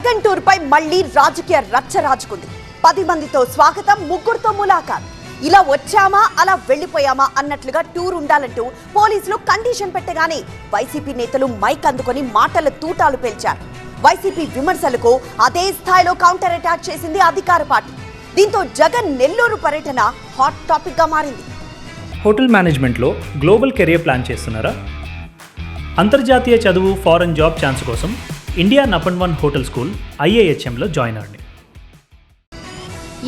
Jagan tour పై మళ్లీ రాజకీయ రచ్చ రాజుకుంది. 10 మందితో స్వాగతం, 3తో ములాఖాత్. ఇలా వచ్చామా అలా వెళ్లిపోయామా అన్నట్లుగా టూర్ ఉండాలంటూ పోలీసులు కండిషన్ పెట్టగానే వైసీపీ నేతలు మైక్ అందుకొని మాటల తూటాలు పేల్చారు. వైసీపీ విమర్శలకు అదే స్థాయిలో కౌంటర్ అటాక్ చేసింది అధికార పార్టీ. దీంతో జగన్ నెల్లూరు పర్యటన హాట్ టాపిక్ గా మారింది. హోటల్ మేనేజ్మెంట్లో గ్లోబల్ కెరియర్ ప్లాన్ చేస్తున్నారా? అంతర్జాతీయ చదువు, ఫారెన్ జాబ్ ఛాన్స్ కోసం ఇండియా నంబర్ 1 హోటల్ స్కూల్ IIHMలో జాయిన్ అవ్వండి.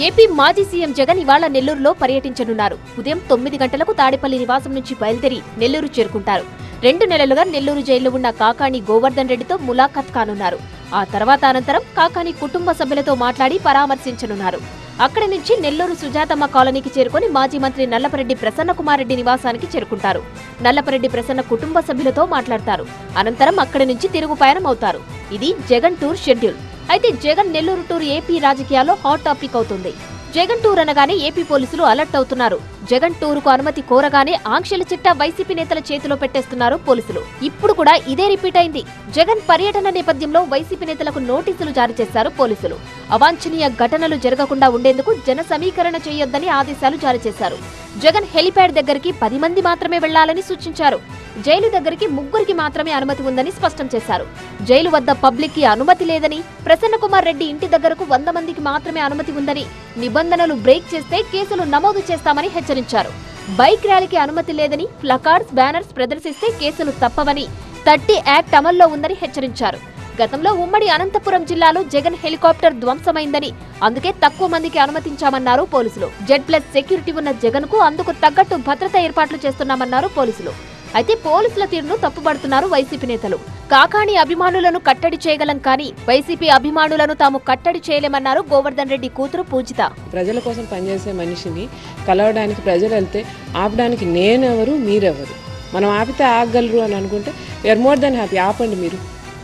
ఏపీ మాజీ సీఎం జగన్ ఇవాళ నెల్లూరులో పర్యటించనున్నారు. ఉదయం 9 గంటలకు తాడేపల్లి నివాసం నుంచి బయలుదేరి నెల్లూరు చేరుకుంటారు. 2 నెలలుగా నెల్లూరు జైల్లో ఉన్న కాకాణి గోవర్ధన్ రెడ్డితో ములాఖాత్ కానున్నారు. ఆ తర్వాత అనంతరం కాకాణి కుటుంబ సభ్యులతో మాట్లాడి పరామర్శించనున్నారు. అక్కడి నుంచి నెల్లూరు సుజాతమ్మ కాలనీకి చేరుకుని మాజీ మంత్రి నల్లపరెడ్డి ప్రసన్నకుమార్ రెడ్డి నివాసానికి చేరుకుంటారు. నల్లపరెడ్డి ప్రసన్న కుటుంబ సభ్యులతో మాట్లాడతారు. అనంతరం అక్కడి నుంచి తిరుగు పయనం అవుతారు. ఇది జగన్ టూర్ షెడ్యూల్. అయితే జగన్ నెల్లూరు టూర్ ఏపీ రాజకీయాల్లో హాట్ టాపిక్ అవుతుంది. జగన్ టూర్ అనగానే ఏపీ పోలీసులు అలర్ట్ అవుతున్నారు. జగన్ టూరుకు అనుమతి కోరగానే ఆంక్షల చిట్టా వైసీపీ నేతల చేతిలో పెట్టేస్తున్నారు పోలీసులు. ఇప్పుడు కూడా ఇదే రిపీట్ అయింది. జగన్ పర్యటన నేపథ్యంలో వైసీపీ నేతలకు నోటీసులు జారీ చేశారు పోలీసులు. అవాంఛనీయ ఘటనలు జరగకుండా ఉండేందుకు జన సమీకరణ చేయొద్దని ఆదేశాలు జారీ చేశారు. జగన్ హెలిప్యాడ్ దగ్గరికి 10 మంది మాత్రమే వెళ్లాలని సూచించారు. జైలు దగ్గరికి 3కి మాత్రమే అనుమతి ఉందని స్పష్టం చేశారు. జైలు వద్ద పబ్లిక్ కి అనుమతి లేదని, ప్రసన్నకుమార్ రెడ్డి ఇంటి దగ్గరకు 100 మందికి మాత్రమే అనుమతి ఉందని, నిబంధనలు బ్రేక్ చేస్తే కేసులు నమోదు చేస్తామని హెచ్చరించారు. బైక్ ర్యాలీకి అనుమతి లేదని, ప్లకార్డ్స్, బ్యానర్స్ ప్రదర్శిస్తే కేసులు తప్పవని, 30 యాక్ట్ అమల్లో ఉందని హెచ్చరించారు. గతంలో ఉమ్మడి అనంతపురం జిల్లాలో జగన్ హెలికాప్టర్ ధ్వంసమైందని, అందుకే తక్కువ మందికి అనుమతించామన్నారు పోలీసులు. Z+ సెక్యూరిటీ ఉన్న జగన్ కు అందుకు తగ్గట్టు భద్రతా ఏర్పాట్లు చేస్తున్నామన్నారు పోలీసులు. అయితే పోలీసుల తీరును తప్పుపడుతున్నారు వైసీపీ నేతలు. కాకాణి అభిమానులను కట్టడి చేయగలం కానీ వైసీపీ అభిమానులను తాము కట్టడి చేయలేమన్నారు గోవర్ధన్ రెడ్డి కూతురు పూజిత. ప్రజల కోసం పనిచేసే మనిషిని కలవడానికి ప్రజలు వెళ్తే ఆపడానికి నేనెవరు, మీరెవరు? మనం ఆపితే ఆగగలరు అని అనుకుంటే వీఆర్ మోర్ దెన్ హ్యాపీ. ఆపండి మీరు.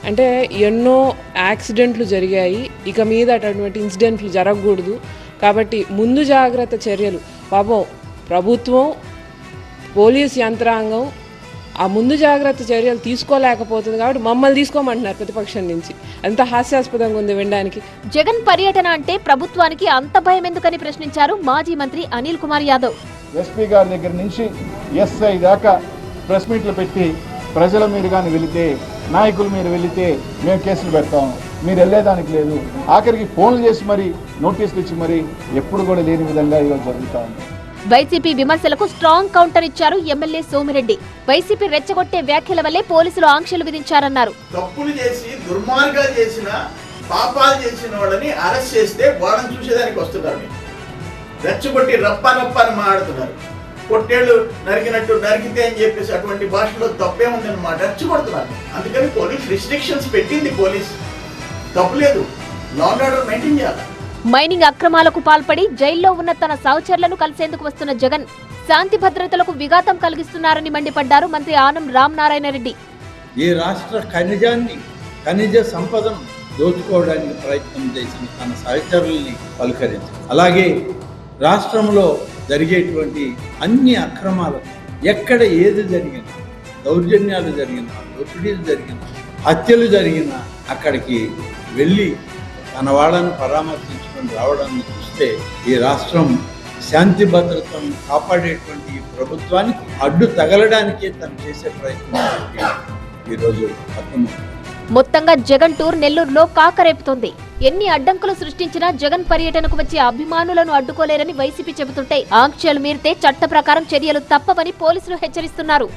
అంటే ఎన్నో యాక్సిడెంట్లు జరిగాయి, ఇక మీద అటువంటి ఇన్సిడెంట్లు జరగకూడదు. కాబట్టి ముందు జాగ్రత్త చర్యలు పాపం ప్రభుత్వం, పోలీస్ యంత్రాంగం ఆ ముందు జాగ్రత్త చర్యలు తీసుకోలేకపోతుంది. కాబట్టి మమ్మల్ని తీసుకోమంటున్నారు ప్రతిపక్షం నుంచి. అంత హాస్యాస్పదంగా ఉంది వినడానికి. జగన్ పర్యటన అంటే ప్రభుత్వానికి అంత భయం ఎందుకని ప్రశ్నించారు మాజీ మంత్రి అనిల్ కుమార్ యాదవ్. ఎస్పీ గారి దగ్గర నుంచి SI దాకా ప్రెస్ మీట్లు పెట్టి ప్రజల మీరు కానీ వెళితే, నాయకులు మీరు వెళితే మేము కేసులు పెడతాం, మీరు వెళ్ళేదానికి లేదు, ఆఖరికి ఫోన్లు చేసి మరి నోటీసులు ఇచ్చి మరి ఎప్పుడు కూడా లేని విధంగా ఈరోజు జరుగుతూ ఉంది. వైసీపీ విమర్శలకు స్ట్రాంగ్ కౌంటర్ ఇచ్చారు ఎమ్మెల్యే సోమిరెడ్డి. వైసీపీ రెచ్చగొట్టే వ్యాఖ్యల వల్లే పోలీసులు ఆంక్షలు విధించారన్నారు. తప్పులు చేసి దుర్మార్గాలు చేసిన, పాపాలు చేసిన వాళ్ళని అరెస్ట్ చేస్తే వాళ్ళని చూసేదానికి వస్తున్నారు. రెచ్చగొట్టి రప్పని మాట్లాడుతున్నారు. పొట్టేళ్లు నరికినట్టు నరికితే అని చెప్పేసి అటువంటి భాషలో తప్పే ఉందన్నమాట. రెచ్చగొడుతున్నారు. అందుకని పోలీస్ రిస్ట్రిక్షన్స్ పెట్టింది. పోలీస్ తప్పులేదు, లా అండ్ ఆర్డర్ మెయింటైన్ చేయాలి. మైనింగ్ అక్రమాలకు పాల్పడి జైల్లో ఉన్న తన సహచరులను కలిసేందుకు వస్తున్న జగన్ శాంతి భద్రతలకు విఘాతం కలిగిస్తున్నారని మండిపడ్డారు మంత్రి ఆనం రామనారాయణ రెడ్డి. ఈ రాష్ట్ర ఖనిజ సంపదను దోచుకోవడానికి ప్రయత్నం చేసిన తన సహచరుల్ని పలకరించారు. అలాగే రాష్ట్రంలో జరిగేటువంటి అన్ని అక్రమాలు, ఎక్కడ ఏది జరిగినా, దౌర్జన్యాలు జరిగినా, దోపిడీలు జరిగినా, హత్యలు జరిగినా అక్కడికి వెళ్ళి తన వాళ్ళను పరామర్శించుకొని రావడాన్ని చూస్తే ఈ రాష్ట్రం శాంతి భద్రతను కాపాడేటువంటి ఈ ప్రభుత్వానికి అడ్డు తగలడానికే తను చేసే ప్రయత్నం ఈరోజు అర్థమవుతుంది. మొత్తంగా జగన్ టూర్ నెల్లూరులో కాకరేపుతోంది. ఎన్ని అడ్డంకులు సృష్టించినా జగన్ పర్యటనకు వచ్చే అభిమానులను అడ్డుకోలేరని వైసీపీ చెబుతుంటే, ఆంక్షలు మీరితే చట్ట ప్రకారం చర్యలు తప్పవని పోలీసులు హెచ్చరిస్తున్నారు.